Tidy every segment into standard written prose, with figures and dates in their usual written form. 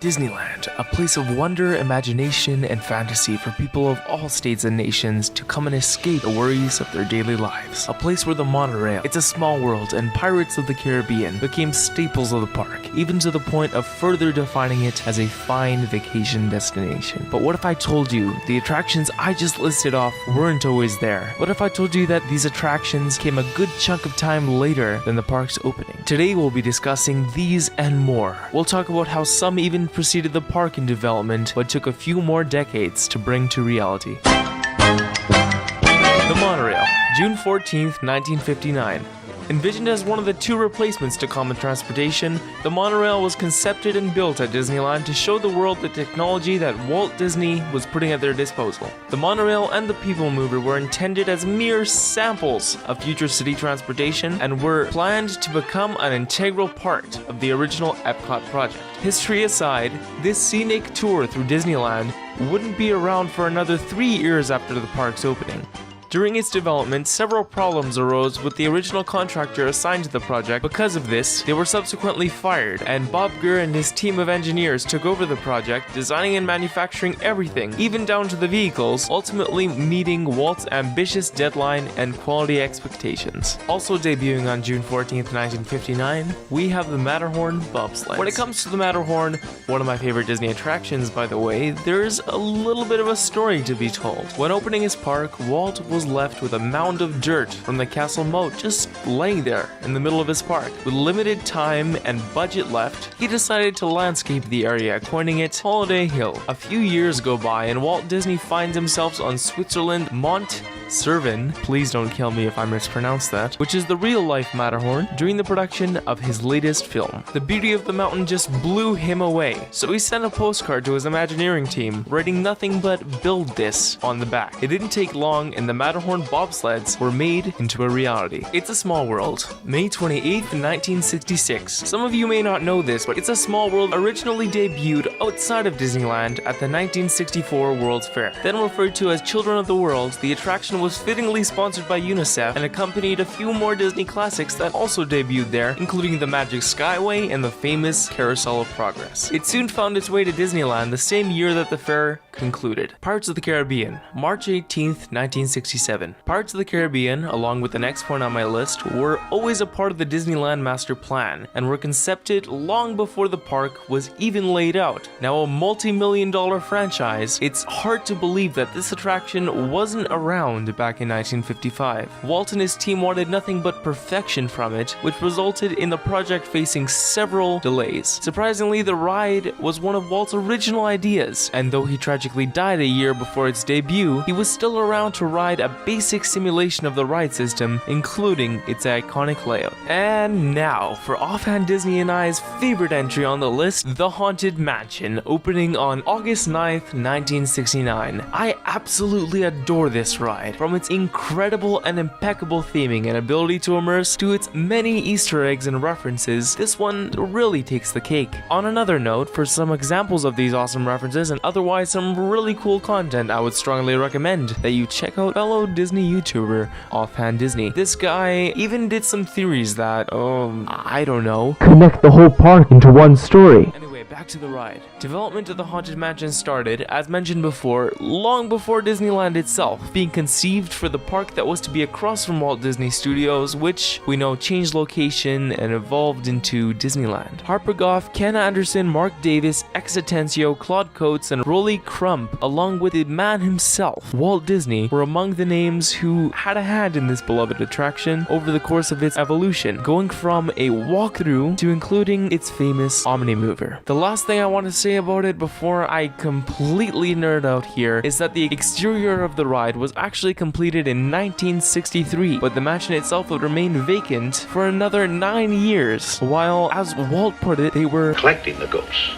Disneyland, a place of wonder, imagination, and fantasy for people of all states and nations to come and escape the worries of their daily lives. A place where the monorail, It's a Small World, and Pirates of the Caribbean became staples of the park, even to the point of further defining it as a fine vacation destination. But what if I told you the attractions I just listed off weren't always there? What if I told you that these attractions came a good chunk of time later than the park's opening? Today we'll be discussing these and more. We'll talk about how some even preceded the park in development, but took a few more decades to bring to reality. The monorail, June 14th, 1959. Envisioned as one of the two replacements to common transportation, the monorail was conceived and built at Disneyland to show the world the technology that Walt Disney was putting at their disposal. The monorail and the People Mover were intended as mere samples of future city transportation and were planned to become an integral part of the original Epcot project. History aside, this scenic tour through Disneyland wouldn't be around for another 3 years after the park's opening. During its development, several problems arose with the original contractor assigned to the project. Because of this, they were subsequently fired, and Bob Gurr and his team of engineers took over the project, designing and manufacturing everything, even down to the vehicles, ultimately meeting Walt's ambitious deadline and quality expectations. Also debuting on June 14th, 1959, we have the Matterhorn bobsleds. When it comes to the Matterhorn, one of my favorite Disney attractions by the way, there's a little bit of a story to be told. When opening his park, Walt was left with a mound of dirt from the castle moat just laying there in the middle of his park. With limited time and budget left, he decided to landscape the area, coining it Holiday Hill. A few years go by and Walt Disney finds himself on Switzerland Mont Cervin, please don't kill me if I mispronounce that, which is the real-life Matterhorn, during the production of his latest film. The beauty of the mountain just blew him away, so he sent a postcard to his Imagineering team, writing nothing but "build this" on the back. It didn't take long and the Matterhorn bobsleds were made into a reality. It's a Small World, May 28th, 1966. Some of you may not know this, but It's a Small World originally debuted outside of Disneyland at the 1964 World's Fair. Then referred to as Children of the World, the attraction was fittingly sponsored by UNICEF and accompanied a few more Disney classics that also debuted there, including the Magic Skyway and the famous Carousel of Progress. It soon found its way to Disneyland the same year that the fair concluded. Pirates of the Caribbean, March 18th, 1967. Pirates of the Caribbean, along with the next point on my list, were always a part of the Disneyland master plan and were conceived long before the park was even laid out. Now a multi-million-dollar franchise, it's hard to believe that this attraction wasn't around back in 1955. Walt and his team wanted nothing but perfection from it, which resulted in the project facing several delays. Surprisingly, the ride was one of Walt's original ideas, and though he tragically died a year before its debut, he was still around to ride a basic simulation of the ride system, including its iconic layout. And now, for Offhand Disney and I's favorite entry on the list, The Haunted Mansion, opening on August 9th, 1969. I absolutely adore this ride. From its incredible and impeccable theming and ability to immerse to its many Easter eggs and references, this one really takes the cake. On another note, for some examples of these awesome references and otherwise some really cool content, I would strongly recommend that you check out fellow Disney YouTuber Offhand Disney. This guy even did some theories that, I don't know, connect the whole park into one story. Anyway, back to the ride. Development of the Haunted Mansion started, as mentioned before, long before Disneyland itself, being conceived for the park that was to be across from Walt Disney Studios, which we know changed location and evolved into Disneyland. Harper Goff, Ken Anderson, Mark Davis, X Atencio, Claude Coates, and Rolly Crump, along with the man himself, Walt Disney, were among the names who had a hand in this beloved attraction over the course of its evolution, going from a walkthrough to including its famous Omni-Mover. The last thing I want to say about it before I completely nerd out here is that the exterior of the ride was actually completed in 1963, but the mansion itself would remain vacant for another 9 years, while, as Walt put it, they were collecting the ghosts.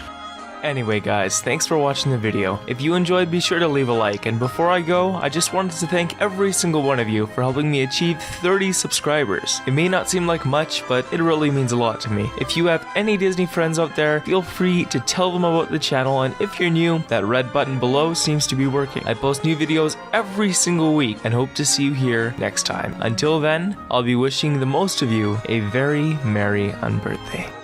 Anyway guys, thanks for watching the video. If you enjoyed, be sure to leave a like, and before I go, I just wanted to thank every single one of you for helping me achieve 30 subscribers. It may not seem like much, but it really means a lot to me. If you have any Disney friends out there, feel free to tell them about the channel, and if you're new, that red button below seems to be working. I post new videos every single week and hope to see you here next time. Until then, I'll be wishing the most of you a very merry unbirthday.